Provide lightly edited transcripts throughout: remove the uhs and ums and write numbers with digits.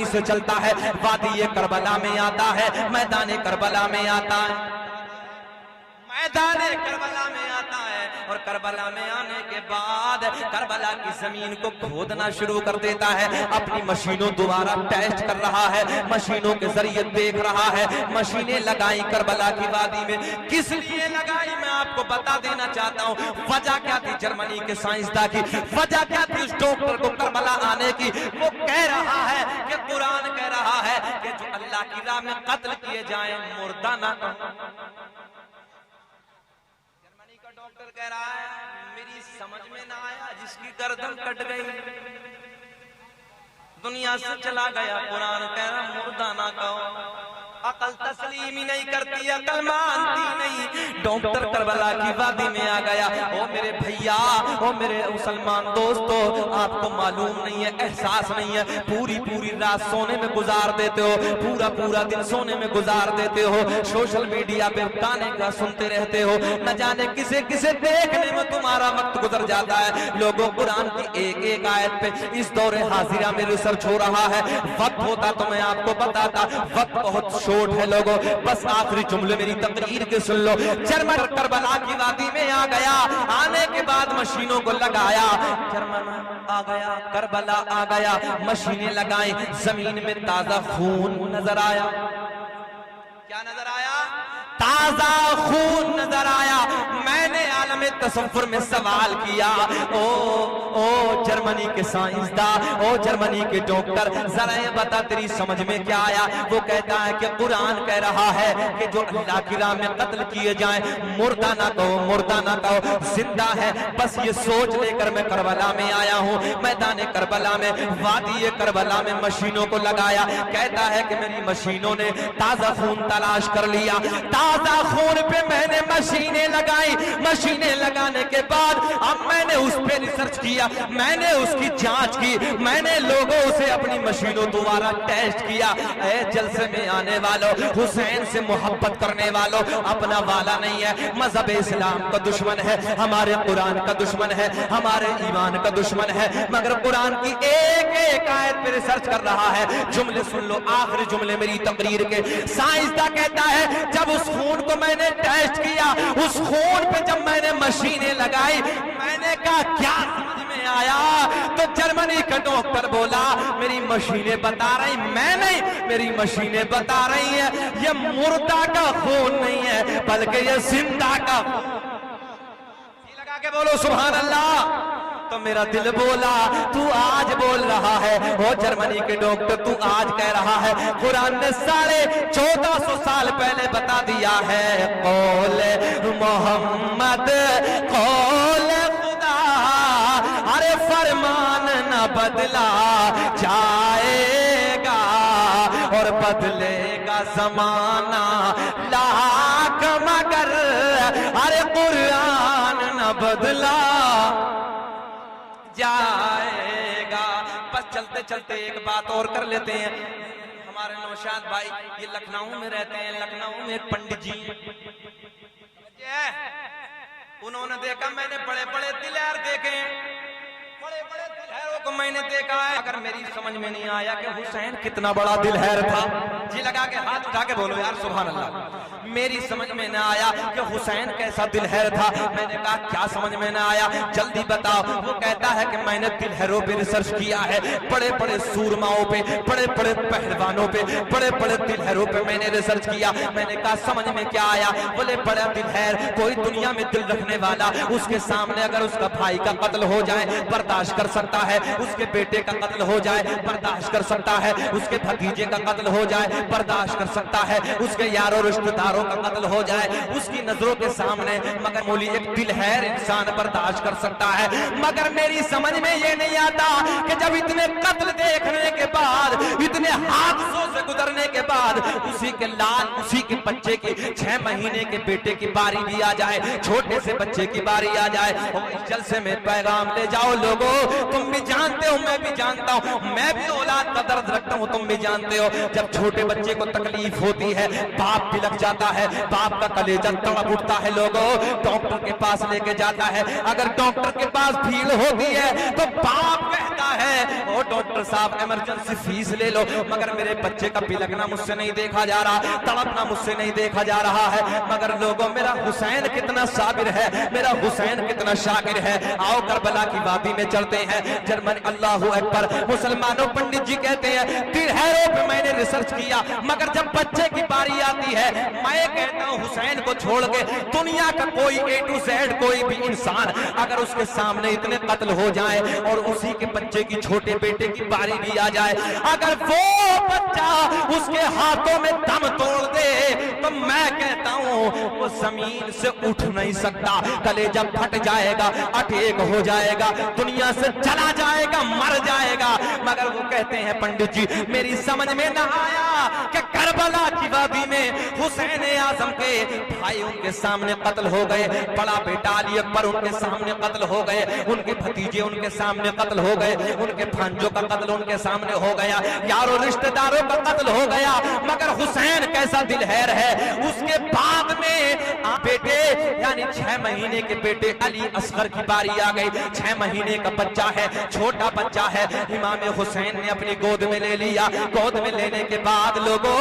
से चलता है, वादी करबला में आता है, मैदान करबला में आता है, मैदान करबला में आता है। और करबला में आने के बाद करबला की जमीन को खोदना शुरू कर देता है, अपनी मशीनों दोबारा टेस्ट कर रहा है, मशीनों के जरिए देख रहा है। मशीनें लगाई करबला की वादी में, किस लिए लगाई मैं आपको बता देना चाहता हूँ। वजह क्या थी जर्मनी के साइंसदान की, वजह क्या थी उस डॉक्टर को करबला आने की। वो कह रहा है कि कुरान कह रहा है कि जो अल्लाह की राह में कत्ल किए जाएं मुर्दा ना डॉक्टर कह रहा है मेरी समझ में ना आया, जिसकी गर्दन कट गई दुनिया से चला गया। कुरान कह रहा मुर्दा ना कहो, अकल तस्लीम ही नहीं करती, अकल मानती नहीं। डॉक्टर करबला की वादी में आ गया। ओ मेरे भैया, ओ मेरे मुसलमान दोस्तों, आपको मालूम नहीं है, एहसास नहीं है, पूरी पूरी रात सोने में गुजार देते हो, पूरा पूरा दिन सोने में गुजार देते हो, सोशल मीडिया पे गाने का सुनते रहते हो, न जाने किसे किसे देखने में तुम्हारा वक्त गुजर जाता है। लोगों कुरान की एक एक आयत पे इस दौरे हाजिरा में रिसर्च हो रहा है। वक्त होता तो मैं आपको बताता, वक्त बहुत शॉर्ट है लोगों। बस आखिरी जुमले मेरी तकरीर के सुन लो। जर्मन करबला की वादी में आ गया, आने के बाद मशीनों को लगाया, जर्मन आ गया, करबला आ गया, मशीनें लगाई, जमीन में ताजा खून नजर आया। क्या नजर आया? ताजा खून नजर आया। मैंने आलम तसव्वुर में सवाल किया, ओ जर्मनी के साइंसदान, ओ जर्मनी के डॉक्टर, जरा ये बता तेरी समझ में क्या आया? वो कहता है कि कुरान कह रहा है कि जो अल्लाह की राह में कत्ल किए जाएं मुर्दा ना कहो, मुर्दा ना कहो, जिंदा है। बस ये सोच लेकर मैं करबला में आया हूँ, मैदान करबला में, वादी करबला में मशीनों को लगाया। कहता है कि मेरी मशीनों ने ताजा खून तलाश कर लिया, ताजा खून पे मैंने मशीनें लगाई। मशीनें लगाने के बाद अब मैंने उस पे रिसर्च किया, मैंने उसकी जांच की, मैंने लोगों से अपनी मशीनों द्वारा टेस्ट किया। ऐ जलसे में आने वालों, हुसैन से मोहब्बत करने वालों, अपना वाला नहीं है, मजहब इस्लाम का दुश्मन है, हमारे कुरान का दुश्मन है, हमारे ईमान का दुश्मन है, मगर कुरान की एक एक आयत पे रिसर्च कर रहा है। जुमले सुन लो, आखिरी जुमले मेरी तकरीर के। साइंसदान कहता है जब उस खून को मैंने टेस्ट किया, उस खून पे जब मैंने मशीनें लगाई, मैंने कहा क्या समझ में आया? तो जर्मनी का डॉक्टर बोला मेरी मशीनें बता रही, मैं नहीं, मेरी मशीनें बता रही है ये मुर्दा का खून नहीं है बल्कि ये जिंदा का। लगा के बोलो सुभान अल्लाह। तो मेरा दिल बोला तू आज बोल रहा है, ओ जर्मनी के डॉक्टर तू आज कह रहा है। कुरान ने 1450 साल पहले बता दिया है, कौल मोहम्मद कौल खुदा, अरे फरमान न बदला जाएगा और बदलेगा जमाना लाख मगर अरे कुरान न बदला जाएगा। बस चलते चलते एक बात और कर लेते हैं। हमारे नौशाद भाई ये लखनऊ में रहते हैं, लखनऊ में एक पंडित जी, उन्होंने देखा, मैंने बड़े बड़े दिलहर देखे, बड़े बड़े दिलहरों को मैंने देखा है, अगर मेरी समझ में नहीं आया कि हुसैन कितना बड़ा दिलहर था। जी लगा के हाथ उठा के बोलो यार सुभान अल्लाह। मेरी समझ में न आया कि हुसैन कैसा दिलहर था। मैंने कहा क्या समझ में न आया, जल्दी बताओ। वो कहता है कि मैंने दिलहरों पे रिसर्च किया है, बड़े बड़े सूरमाओं पे, बड़े बड़े पहलवानों पे, बड़े बड़े दिलहरों पे मैंने रिसर्च किया। मैंने कहा समझ में क्या आया? बोले बड़ा दिलहर, कोई दुनिया में दिल रखने वाला, उसके सामने अगर उसका भाई का कत्ल हो जाए बर्दाश्त कर सकता है, उसके बेटे का कत्ल हो जाए बर्दाश्त कर सकता है, उसके भतीजे का कत्ल हो जाए बर्दाश्त कर सकता है, उसके यारों रिश्तेदारों का कत्ल हो जाए उसकी नजरों के सामने, मगर मौली एक दिलहर इंसान बर्दाश्त कर सकता है। मगर मेरी समझ में ये नहीं आता कि जब इतने कत्ल देखने के बाद, इतने हादसों से गुजरने के बाद, उसी के लाल, उसी के बच्चे की 6 महीने के बेटे की बारी भी आ जाए, छोटे से बच्चे की बारी आ जाए, और इस जलसे में पैगाम ले जाओ लोगों, तुम भी जानते हो, मैं भी जानता हूँ, मैं भी औलाद का दर्द रखता हूँ, तुम भी जानते हो। जब छोटे बच्चे को तकलीफ होती है, बाप भी लग जाता है, बाप का कलेजा तड़प उठता है लोगों, डॉक्टर के पास लेके जाता है। अगर डॉक्टर के पास भीड़ होती है तो बाप कहता है, ओ डॉक्टर साहब इमरजेंसी फीस ले लो, मगर मेरे बच्चे का बिलखना मुझसे नहीं देखा जा रहा, तड़पना मुझसे नहीं देखा जा रहा है। मगर लोगों, मेरा हुसैन कितना साबिर है, मेरा हुसैन कितना शाकिर है। आओ करबला की वादी में चलते हैं। जर्मनी, अल्लाहू अकबर। मुसलमानों, पंडित जी कहते हैं तिरहरों पे मैंने रिसर्च किया, मगर जब बच्चे की बारी आती है, मैं कहता हूं हुसैन को छोड़ के दुनिया का कोई A to Z कोई भी इंसान अगर उसके सामने इतने कत्ल हो जाए और उसी के बच्चे की, छोटे बेटे की बारी भी आ जाए, अगर वो बच्चा उसके हाथों में दम तोड़ दे तो मैं कहता हूं वो जमीन से उठ नहीं सकता, कलेजा फट जाएगा, अटैक हो जाएगा, दुनिया से चला जाएगा, मर जाएगा। मगर वो कहते हैं पंडित जी, मेरी समझ में ना आया कि करबला की वादी में हुसैन आजम के भाई उनके सामने कत्ल हो गए, बड़ा बेटा अली अकबर उनके सामने कत्ल हो गए, उनके भतीजे उनके सामने कत्ल हो गए, उनके भांजों का कत्ल उनके सामने हो गया, यारों रिश्तेदारों का कत्ल हो गया। मगर हुसैन कैसा दिलहर है। उसके बाद में बेटे यानी 6 महीने के बेटे अली असगर की बारी आ गई। 6 महीने का बच्चा है, छोटा बच्चा है, इमाम हुसैन ने अपनी गोद में ले लिया। गोद में लेने के बाद लोगों,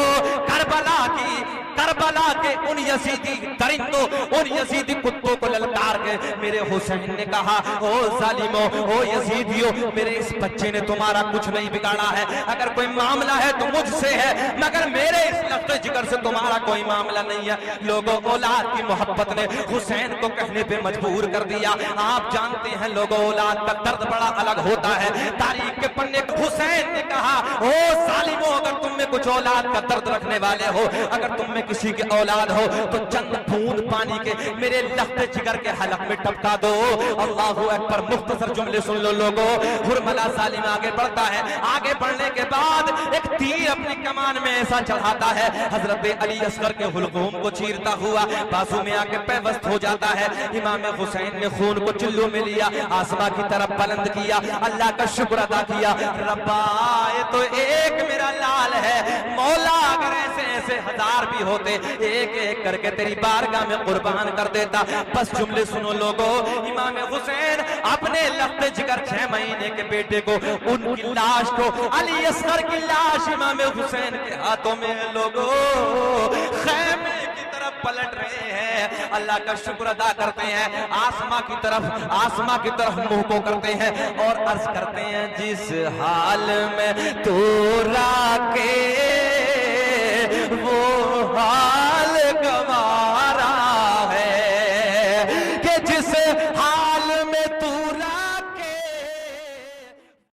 करबला के उन यजीदी दरिंदों, उन यजीदी कुत्तों को ललकार के मेरे हुसैन ने कहा, ओ जालिमो, ओ यजीदियों, मेरे इस बच्चे ने तुम्हारा कुछ नहीं बिगाड़ा है, अगर कोई मामला है तो मुझसे है, मगर मेरे इस लफ्ज़ जिगर से तुम्हारा कोई मामला नहीं है। लोगों, औलाद की मोहब्बत ने हुसैन को कहने पे मजबूर कर दिया। आप जानते हैं लोगों, औलाद का दर्द बड़ा अलग होता है। तारीख के पन्ने हुसैन ने कहा, ओ जालिमो, अगर तुम में कुछ औलाद का दर्द रखने वाले हो, अगर तुम में किसी की औलाद हो तो चंद बूंद पानी के मेरे लफ्ज़ जिगर के हलक में टपका दो। अल्लाहू अकबर। मुख्तसर जुमले सुन लो लोगों। हुरमला सालिम आगे बढ़ता है, आगे बढ़ने के बाद एक तीर अपनी कमान में ऐसा चढ़ाता है, हजरत अली असगर के हुलकूम को चीरता हुआ बाजू में आके पैवस्त हो जाता है। इमाम हुसैन ने खून को चुल्लू में लिया, आसमां की तरफ बुलंद किया, अल्लाह का शुक्र अदा किया। रब्बा, ये तो एक मेरा लाल है, मौला अगर ऐसे ऐसे हजार भी होते, एक एक करके तेरी बारगाह में कुर्बान कर देता। बस जुमले सुनो लोगों, इमाम हुसैन अपने लफ्ज़ जिगर 6 महीने के बेटे को, उनकी लाश को, अली असगर की लाश इमाम हुसैन के हाथों में लोगों खैमे की तरफ पलट रहे हैं। अल्लाह का शुक्र अदा करते हैं, आसमां की तरफ मुंह को करते हैं और अर्ज करते हैं, जिस हाल में तू राके वो